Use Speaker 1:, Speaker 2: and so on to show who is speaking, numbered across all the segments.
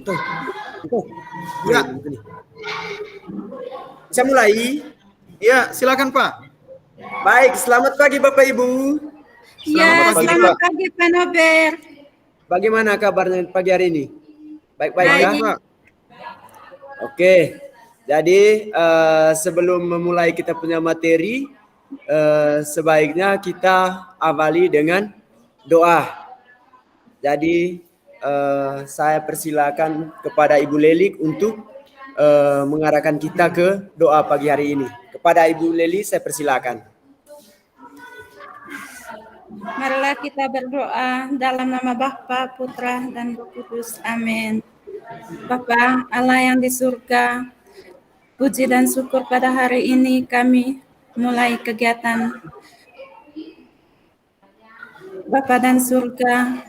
Speaker 1: Tuh. Ya. Saya mulai.
Speaker 2: Ya, silakan Pak.
Speaker 1: Baik, selamat pagi Bapak Ibu.
Speaker 3: Selamat pagi Pak Nober.
Speaker 1: Bagaimana kabarnya pagi hari ini? Baik-baik ya?
Speaker 2: Pak.
Speaker 1: Oke, jadi sebelum memulai kita punya materi, sebaiknya kita awali dengan doa. Jadi saya persilakan kepada Ibu Lelik untuk mengarahkan kita ke doa pagi hari ini. Kepada Ibu Leli saya persilakan.
Speaker 3: Marilah kita berdoa dalam nama Bapa, Putra, dan Roh Kudus. Amin. Bapa Allah yang di surga, puji dan syukur pada hari ini kami mulai kegiatan Bapa dan surga.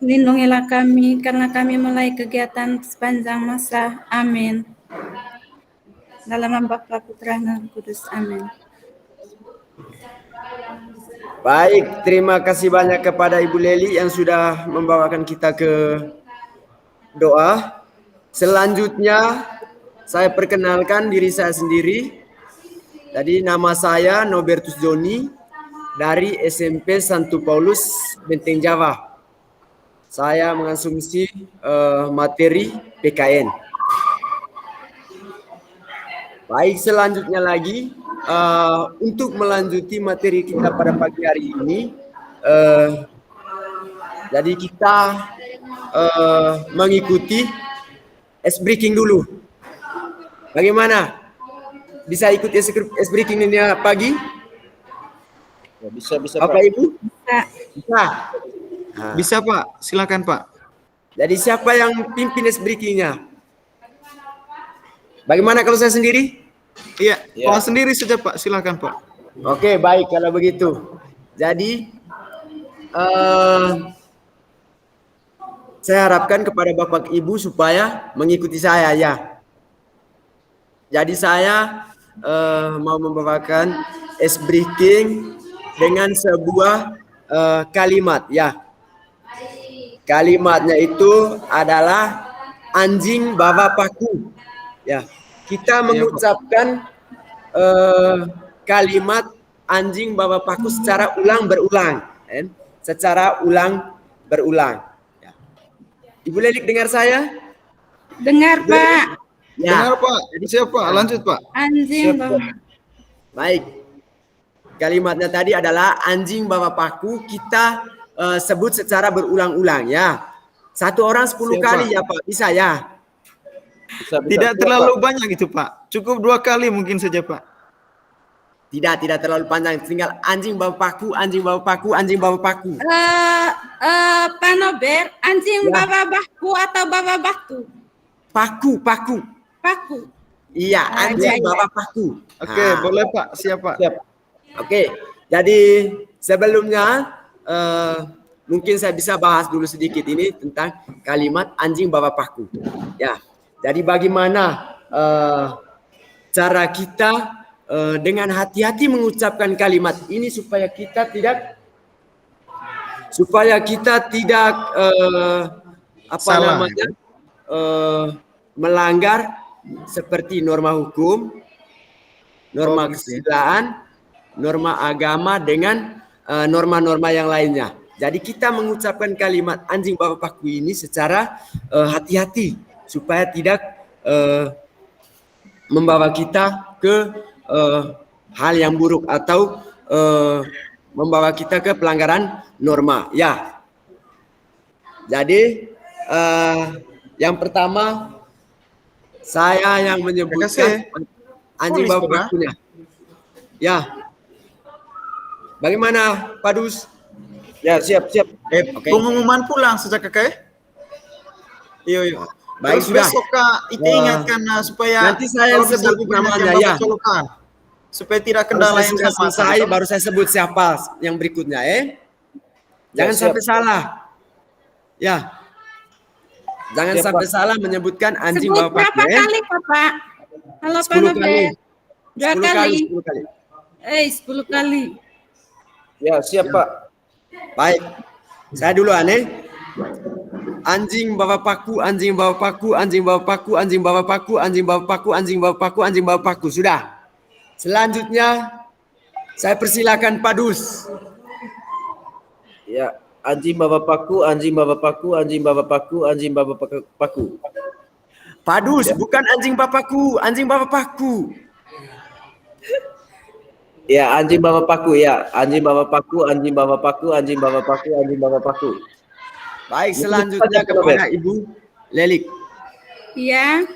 Speaker 3: Lindungilah kami karena kami mulai kegiatan sepanjang masa. Amin. Dalam nama Bapa, Putra, dan Roh Kudus. Amin.
Speaker 1: Baik, terima kasih banyak kepada Ibu Leli yang sudah membawakan kita ke doa. Selanjutnya saya perkenalkan diri saya sendiri. Jadi nama saya Nobertus Joni dari SMP Santo Paulus Benteng Java. Saya mengasumsi materi PKN. Baik, selanjutnya lagi untuk melanjuti materi kita pada pagi hari ini, jadi kita mengikuti ice breaking dulu. Bagaimana? Bisa ikut ice breaking ini pagi?
Speaker 2: Ya, bisa
Speaker 1: Bapak Ibu? Bisa.
Speaker 2: Nah. Bisa Pak, silakan Pak.
Speaker 1: Jadi siapa yang pimpin ice breakingnya? Bagaimana kalau saya sendiri?
Speaker 2: Iya, Pak sendiri saja Pak, silakan Pak.
Speaker 1: Oke, baik kalau begitu. Jadi saya harapkan kepada Bapak Ibu supaya mengikuti saya ya. Jadi saya mau membawakan ice breaking dengan sebuah kalimat ya. Kalimatnya itu adalah anjing bawa paku. Ya, kita mengucapkan kalimat anjing bawa paku secara ulang berulang, secara ulang berulang. Ya. Ibu Lelik dengar saya?
Speaker 3: Dengar Pak.
Speaker 1: Ya.
Speaker 2: Dengar Pak. Siapa? Lanjut Pak.
Speaker 3: Anjing bawa.
Speaker 1: Baik. Kalimatnya tadi adalah anjing bawa paku. Kita sebut secara berulang-ulang ya. Satu orang 10 kali ya Pak. Bisa ya?
Speaker 2: Bisa, tidak terlalu banyak itu Pak. Cukup 2 kali mungkin saja Pak.
Speaker 1: Tidak terlalu panjang. Tinggal anjing bawa paku, anjing bawa paku, anjing bawa paku.
Speaker 3: Pak Nober, anjing bawa paku atau bawa batu?
Speaker 1: Paku.
Speaker 3: Paku.
Speaker 1: Iya, anjing bawa paku.
Speaker 2: Oke, boleh Pak. Siap Pak.
Speaker 1: Siap. Oke, jadi sebelumnya mungkin saya bisa bahas dulu sedikit ini tentang kalimat anjing bawa paku. Ya. Jadi bagaimana cara kita dengan hati-hati mengucapkan kalimat ini supaya kita tidak melanggar seperti norma hukum, norma kesusilaan, norma agama dengan norma-norma yang lainnya. Jadi kita mengucapkan kalimat anjing bawa paku ini secara hati-hati supaya tidak membawa kita ke hal yang buruk atau membawa kita ke pelanggaran norma. Ya. Jadi yang pertama saya yang menyebutkan anjing bawa pakunya. Ya. Bagaimana Pak Dus?
Speaker 2: Ya, siap.
Speaker 1: Okay.
Speaker 2: Pengumuman pulang sejak kakek. Iya.
Speaker 1: Baik,
Speaker 2: sudah.
Speaker 1: Besok
Speaker 2: kita ingatkan supaya
Speaker 1: nanti saya sebut namanya ya.
Speaker 2: Supaya tidak kendala yang
Speaker 1: sudah selesai baru saya sebut siapa yang berikutnya Jangan sampai salah. Ya. Jangan sampai salah menyebutkan anjing bawa paku.
Speaker 3: Berapa kali Bapak? Halo Pak Nober. 2 kali.
Speaker 1: 10 kali.
Speaker 3: 10 kali.
Speaker 2: Ya, siap Pak.
Speaker 1: Baik. Saya duluan Anjing bawa paku, anjing bawa paku, anjing bawa paku, anjing bawa paku, anjing bawa paku, anjing bawa paku, anjing bawa paku. Sudah. Selanjutnya saya persilakan Padus.
Speaker 4: Ya, anjing bawa paku, anjing bawa paku, anjing bawa paku, anjing bawa paku.
Speaker 1: Padus, bukan anjing bapakku, anjing bawa paku.
Speaker 4: Ya, anjing bawa paku ya, anjing bawa paku, anjing bawa paku, anjing bawa paku, anjing bawa paku.
Speaker 1: Baik, selanjutnya kepada Ibu Lelik.
Speaker 3: Ya.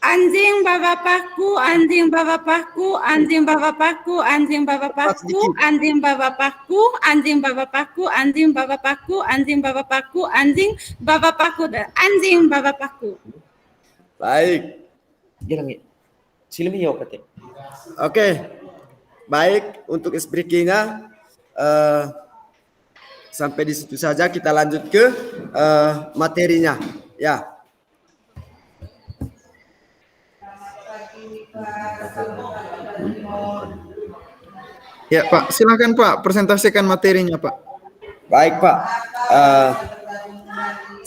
Speaker 3: Anjing bawa paku, anjing bawa paku, anjing bawa paku, anjing bawa paku, anjing bawa paku, anjing bawa paku, anjing bawa paku, anjing bawa paku, anjing bawa paku, anjing bawa paku.
Speaker 1: Baik.
Speaker 4: Jangan silmi ya kate.
Speaker 1: Oke. Baik, untuk speaking-nya sampai di situ saja, kita lanjut ke materinya. Ya.
Speaker 2: Ya Pak, silakan Pak, presentasikan materinya Pak.
Speaker 1: Baik Pak,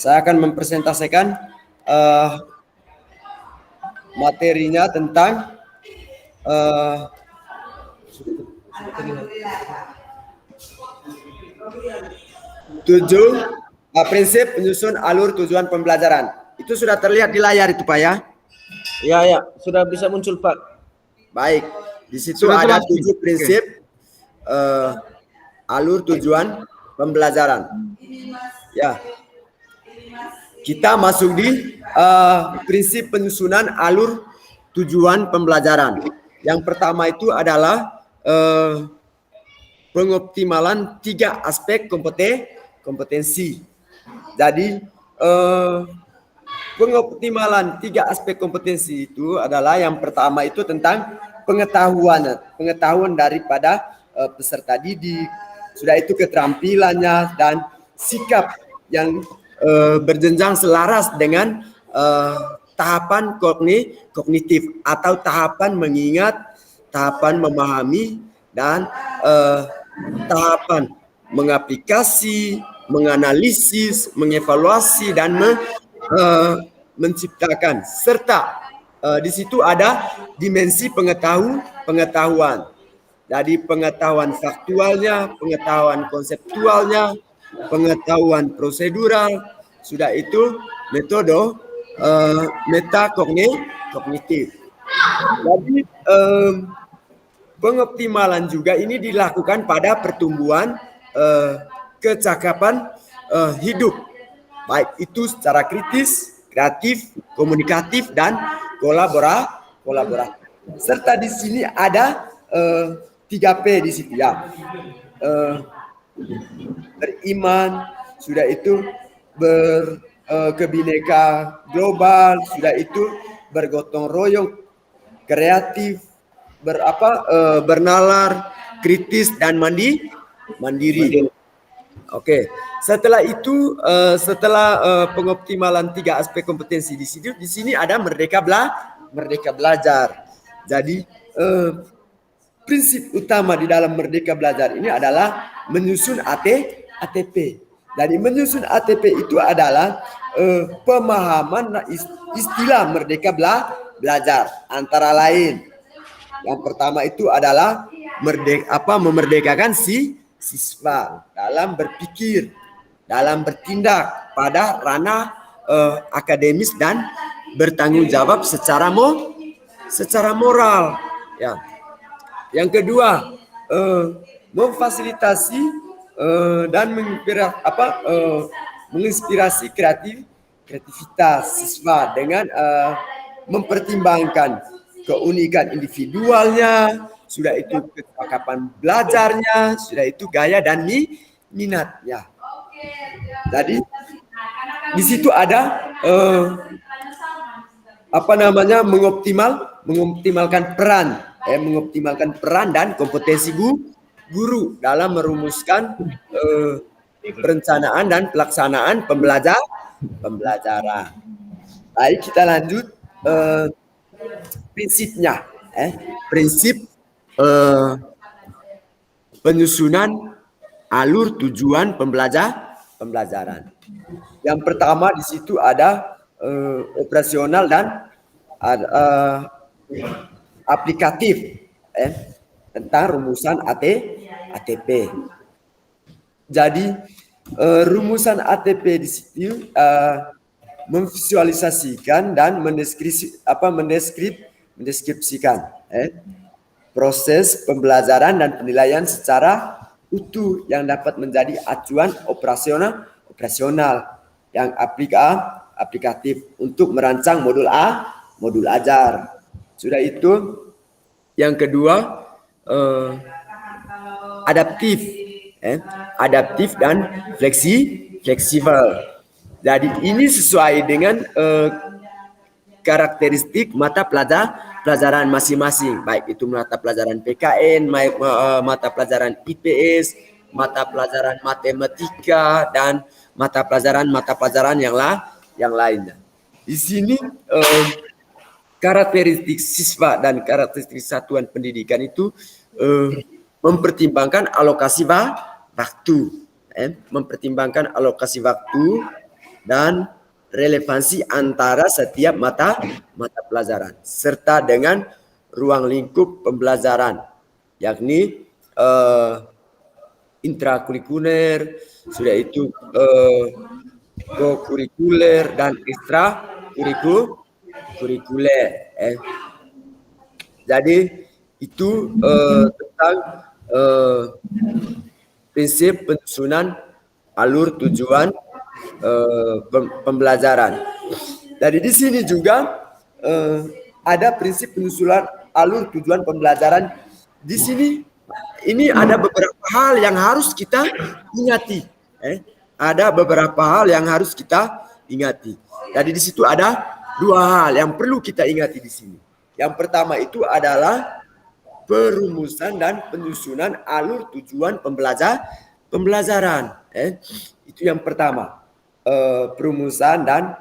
Speaker 1: saya akan mempresentasikan materinya tentang prinsip penyusun alur tujuan pembelajaran. Itu sudah terlihat di layar itu Pak ya?
Speaker 4: Ya, ya, sudah bisa muncul Pak.
Speaker 1: Baik, di situ
Speaker 2: Sudah
Speaker 1: ada
Speaker 2: terlihat.
Speaker 1: 7 prinsip alur tujuan pembelajaran. Ya, kita masuk di prinsip penyusunan alur tujuan pembelajaran. Yang pertama itu adalah pengoptimalan 3 aspek kompetensi. Jadi pengoptimalan 3 aspek kompetensi itu adalah yang pertama itu tentang pengetahuan daripada peserta didik, sudah itu keterampilannya dan sikap yang berjenjang selaras dengan tahapan kognitif atau tahapan mengingat, tahapan memahami, dan tahapan mengaplikasi, menganalisis, mengevaluasi, dan menciptakan. Serta di situ ada dimensi pengetahuan. Jadi pengetahuan faktualnya, pengetahuan konseptualnya, pengetahuan prosedural, sudah itu metode metakognitif. Jadi pengoptimalan juga ini dilakukan pada pertumbuhan kecakapan hidup, baik itu secara kritis, kreatif, komunikatif, dan kolaboratif. Serta di sini ada 3P di situ ya. Beriman, sudah itu berkebineka global, sudah itu bergotong royong, kreatif, bernalar, kritis, dan mandiri. Oke, setelah itu setelah pengoptimalan 3 aspek kompetensi di sini ada merdeka belajar. Jadi prinsip utama di dalam merdeka belajar ini adalah menyusun ATP. Jadi menyusun ATP itu adalah pemahaman istilah merdeka belajar, antara lain. Yang pertama itu adalah memerdekakan siswa dalam berpikir, dalam bertindak pada ranah akademis, dan bertanggung jawab secara moral. Ya. Yang kedua, memfasilitasi dan menginspirasi kreativitas siswa dengan mempertimbangkan keunikan individualnya, sudah itu kecakapan belajarnya, sudah itu gaya dan minatnya. Jadi di situ ada mengoptimalkan peran dan kompetensi guru dalam merumuskan perencanaan dan pelaksanaan pembelajaran. Baik, kita lanjut prinsipnya. Prinsip penyusunan alur tujuan pembelajaran. Yang pertama di situ ada operasional dan aplikatif tentang rumusan ATP. Jadi rumusan ATP di situ memvisualisasikan dan mendeskripsikan proses pembelajaran dan penilaian secara utuh yang dapat menjadi acuan operasional yang aplikatif untuk merancang modul ajar. Sudah itu, yang kedua adaptif dan fleksibel. Jadi ini sesuai dengan karakteristik mata pelajaran masing-masing, baik itu mata pelajaran PKN, mata pelajaran IPS, mata pelajaran matematika, dan mata pelajaran yang lainnya. Di sini karakteristik siswa dan karakteristik satuan pendidikan itu mempertimbangkan alokasi waktu, dan relevansi antara setiap mata pelajaran serta dengan ruang lingkup pembelajaran, yakni intrakurikuler, sudah itu kokurikuler dan ekstrakurikuler. Jadi itu tentang prinsip penyusunan alur tujuan pembelajaran. Jadi di sini juga ada prinsip penyusunan alur tujuan pembelajaran. Di sini ini ada beberapa hal yang harus kita ingati. Ada beberapa hal yang harus kita ingati. Jadi di situ ada dua hal yang perlu kita ingati di sini. Yang pertama itu adalah perumusan dan penyusunan alur tujuan pembelajaran. Itu yang pertama. Perumusan dan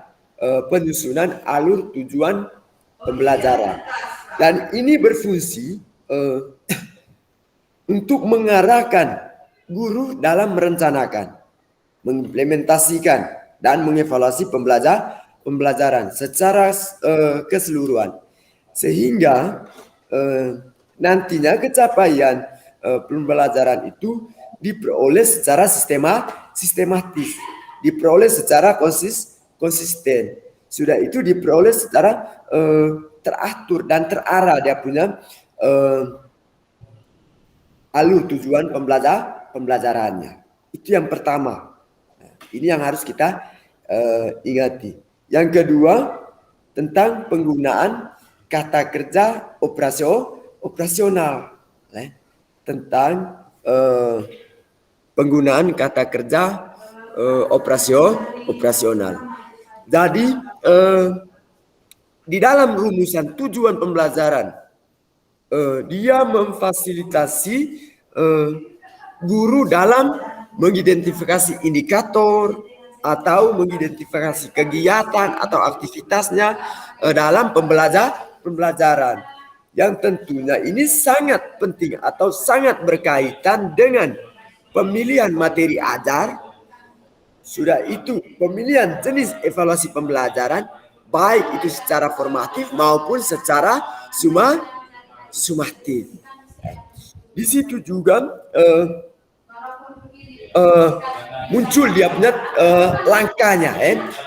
Speaker 1: penyusunan alur tujuan pembelajaran. Dan ini berfungsi untuk mengarahkan guru dalam merencanakan, mengimplementasikan, dan mengevaluasi pembelajaran secara keseluruhan. Sehingga nantinya capaian pembelajaran itu diperoleh secara sistematis, diperoleh secara konsisten. Sudah itu diperoleh secara teratur dan terarah dia punya alur tujuan pembelajarannya. Itu yang pertama. Ini yang harus kita ingati. Yang kedua, tentang penggunaan kata kerja operasional. Tentang penggunaan kata kerja operasional. Jadi di dalam rumusan tujuan pembelajaran, dia memfasilitasi guru dalam mengidentifikasi indikator atau mengidentifikasi kegiatan atau aktivitasnya dalam pembelajaran, yang tentunya ini sangat penting atau sangat berkaitan dengan pemilihan materi ajar. Sudah itu pemilihan jenis evaluasi pembelajaran, baik itu secara formatif maupun secara sumatif. Di situ juga muncul dia punya langkahnya,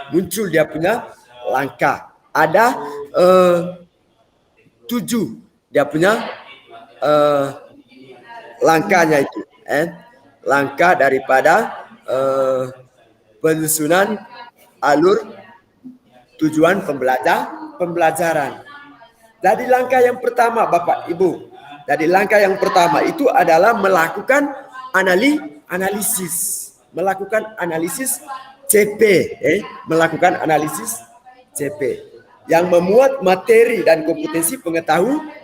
Speaker 1: muncul dia punya langkah. Ada 7 dia punya langkahnya itu, langkah daripada penyusunan alur tujuan pembelajaran. Jadi langkah yang pertama, Bapak Ibu, jadi langkah yang pertama itu adalah melakukan analisis CP, melakukan analisis CP yang memuat materi dan kompetensi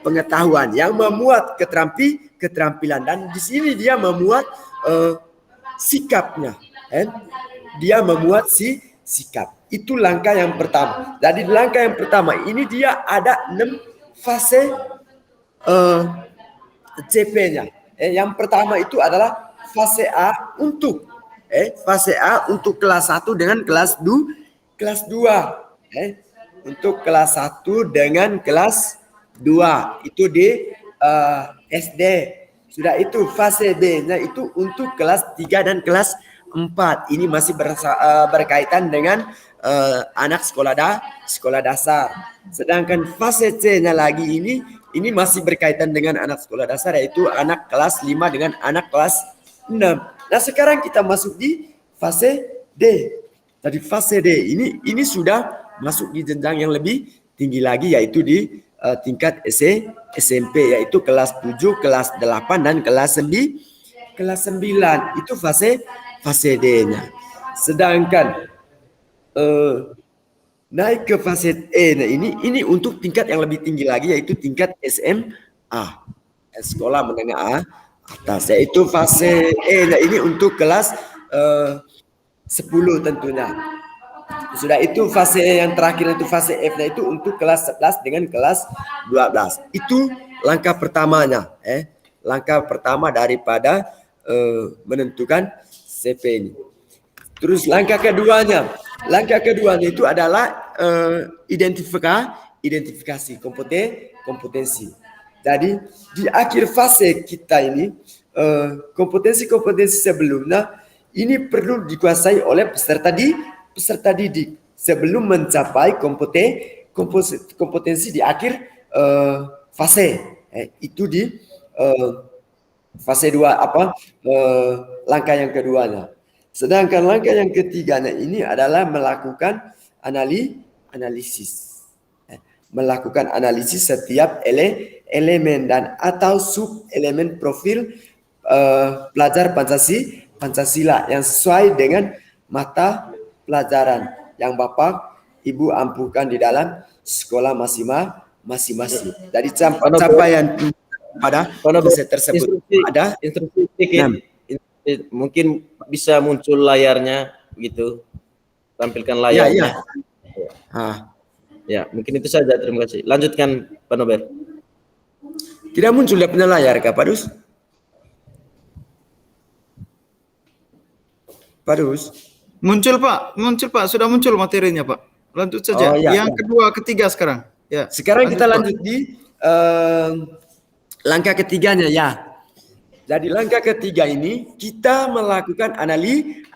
Speaker 1: pengetahuan, yang memuat keterampilan, dan di sini dia memuat sikapnya, dia memuat sikap. Itu langkah yang pertama. Jadi langkah yang pertama ini dia ada 6 fase CP-nya. Yang pertama itu adalah fase A untuk Fase A untuk kelas 1 dengan kelas 2. Untuk kelas 1 dengan kelas 2 itu di SD. Sudah itu fase B-nya itu untuk kelas 3 dan kelas 4. Ini masih berkaitan dengan anak sekolah dasar. Sedangkan fase C-nya lagi ini masih berkaitan dengan anak sekolah dasar, yaitu anak kelas 5 dengan anak kelas 6. Nah, sekarang kita masuk di fase D. Jadi fase D ini sudah masuk di jenjang yang lebih tinggi lagi, yaitu di tingkat SMP, yaitu kelas 7, kelas 8 dan kelas 9. Itu fase D-nya. Sedangkan naik ke fase E, nah ini untuk tingkat yang lebih tinggi lagi, yaitu tingkat SMA, sekolah menengah atas, yaitu fase E. Nah, ini untuk kelas 10 tentunya. Sudah itu fase yang terakhir, itu fase F, nah itu untuk kelas 11 dengan kelas 12. Itu langkah pertamanya, langkah pertama daripada menentukan CP ini. Terus langkah keduanya itu adalah identifikasi kompetensi. Jadi di akhir fase kita ini kompetensi sebelumnya ini perlu dikuasai oleh peserta didik sebelum mencapai kompetensi di akhir fase. Itu di fase 2 langkah yang keduanya. Sedangkan langkah yang ketiganya ini adalah melakukan analisis. Melakukan analisis setiap elemen dan atau sub elemen profil pelajar Pancasila yang sesuai dengan mata pelajaran yang Bapak Ibu ampuhkan di dalam sekolah masing-masing. Dari capaian pada fase tersebut ada
Speaker 4: instruksi sedikit. Mungkin bisa muncul layarnya gitu, tampilkan layarnya. Ya, mungkin itu saja. Terima kasih. Lanjutkan Pak Nober.
Speaker 1: Tidak muncul dia punya layar Kak Padus?
Speaker 2: Muncul Pak, sudah muncul materinya Pak. Lanjut saja. Yang kedua, ketiga sekarang. Ya.
Speaker 1: Sekarang kita lanjut di langkah ketiganya ya. Jadi langkah ketiga ini kita melakukan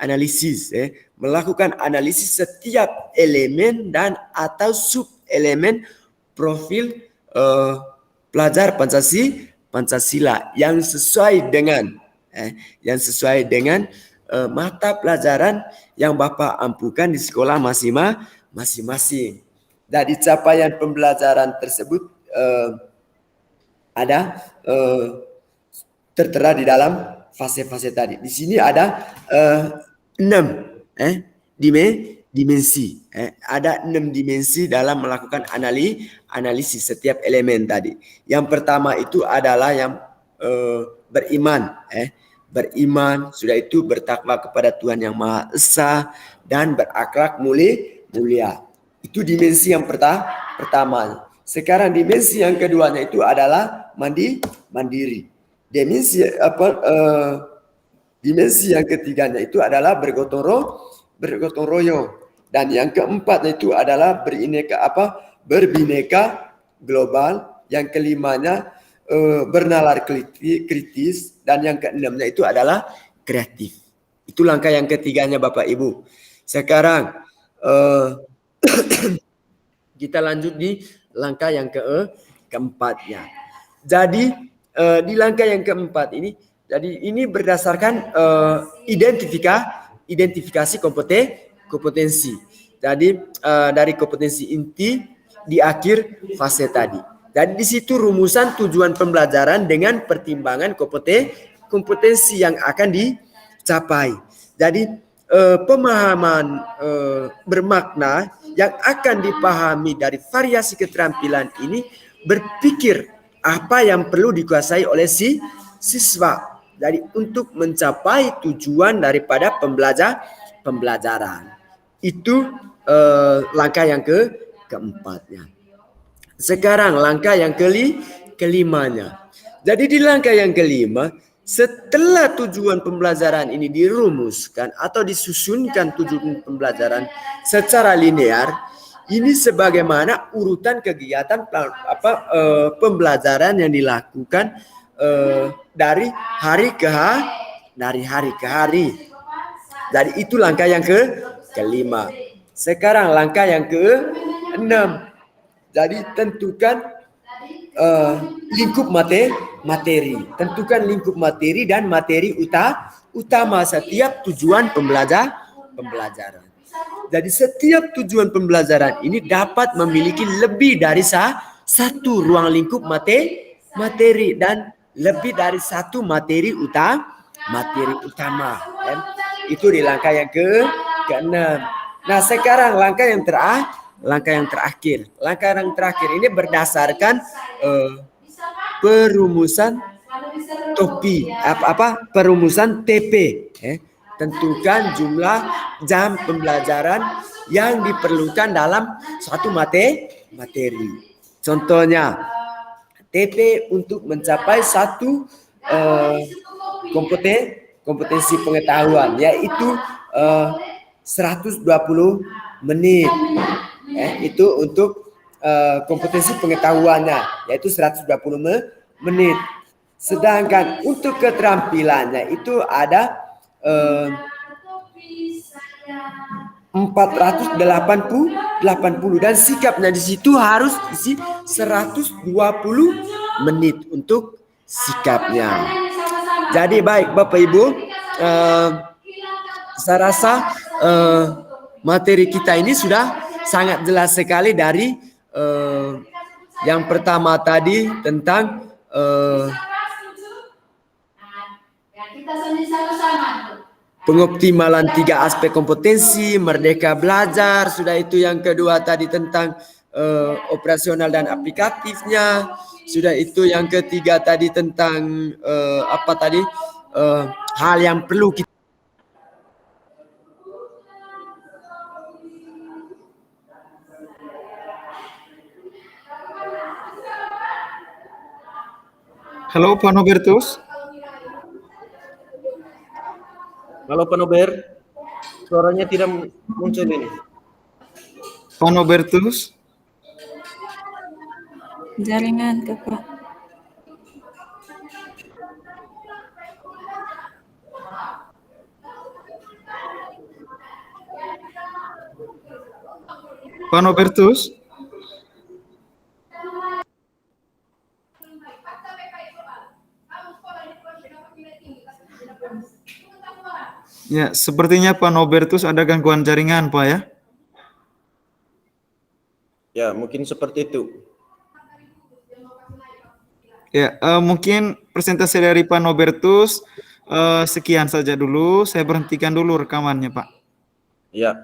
Speaker 1: analisis, melakukan analisis setiap elemen dan atau sub elemen profil pelajar Pancasila yang sesuai dengan mata pelajaran yang Bapak ampuhkan di sekolah masing-masing. Dari capaian pembelajaran tersebut ada tertera di dalam fase-fase tadi. Di sini ada 6 dimensi. Ada 6 dimensi dalam melakukan analisis setiap elemen tadi. Yang pertama itu adalah yang beriman. Beriman, sudah itu bertakwa kepada Tuhan Yang Maha Esa dan berakhlak mulia. Itu dimensi yang pertama. Sekarang dimensi yang keduanya itu adalah mandiri. Dimensi yang ketiganya itu adalah bergotong royong, dan yang keempatnya itu adalah berbineka global. Yang kelimanya bernalar kritis, dan yang keenamnya itu adalah kreatif. Itu langkah yang ketiganya Bapak Ibu. Sekarang kita lanjut di langkah yang keempatnya. Jadi di langkah yang keempat ini, jadi ini berdasarkan identifikasi kompetensi. Jadi dari kompetensi inti di akhir fase tadi. Jadi di situ rumusan tujuan pembelajaran dengan pertimbangan kompetensi yang akan dicapai. Jadi pemahaman bermakna yang akan dipahami dari variasi keterampilan ini berpikir apa yang perlu dikuasai oleh siswa. Jadi untuk mencapai tujuan daripada pembelajaran. Itu langkah yang keempatnya. Sekarang langkah yang kelimanya. Jadi di langkah yang kelima Setelah tujuan pembelajaran ini dirumuskan atau disusunkan tujuan pembelajaran secara linear, ini sebagaimana urutan kegiatan pembelajaran yang dilakukan dari hari ke hari. Jadi itu langkah yang kelima. Sekarang langkah yang keenam. Jadi tentukan lingkup materi. Tentukan lingkup materi dan materi utama setiap tujuan pembelajaran. Jadi setiap tujuan pembelajaran ini dapat memiliki lebih dari satu ruang lingkup materi dan lebih dari satu materi utama. Itu di langkah yang keenam. Nah, sekarang langkah yang terakhir. Langkah yang terakhir ini berdasarkan perumusan perumusan TP. Tentukan jumlah jam pembelajaran yang diperlukan dalam suatu materi. Contohnya, TP untuk mencapai satu kompetensi pengetahuan, yaitu 120 menit. Itu untuk kompetensi pengetahuannya, yaitu 120 menit. Sedangkan untuk keterampilannya itu ada 480 dan sikapnya di situ harus isi 120 menit untuk sikapnya. Jadi baik Bapak Ibu, saya rasa materi kita ini sudah sangat jelas sekali dari yang pertama tadi tentang pengoptimalan 3 aspek kompetensi, merdeka belajar. Sudah itu yang kedua tadi tentang operasional dan aplikatifnya. Sudah itu yang ketiga tadi tentang hal yang perlu kita.
Speaker 2: Halo Pak Nobertus.
Speaker 4: Halo Pak Nober, suaranya tidak muncul ini.
Speaker 2: Pak Nobertus.
Speaker 3: Jaringan ke Pak.
Speaker 2: Pak Nobertus. Ya, sepertinya Pak Nobertus ada gangguan jaringan, Pak ya.
Speaker 4: Ya, mungkin seperti itu.
Speaker 2: Ya, mungkin presentasi dari Pak Nobertus sekian saja dulu. Saya berhentikan dulu rekamannya, Pak.
Speaker 4: Ya.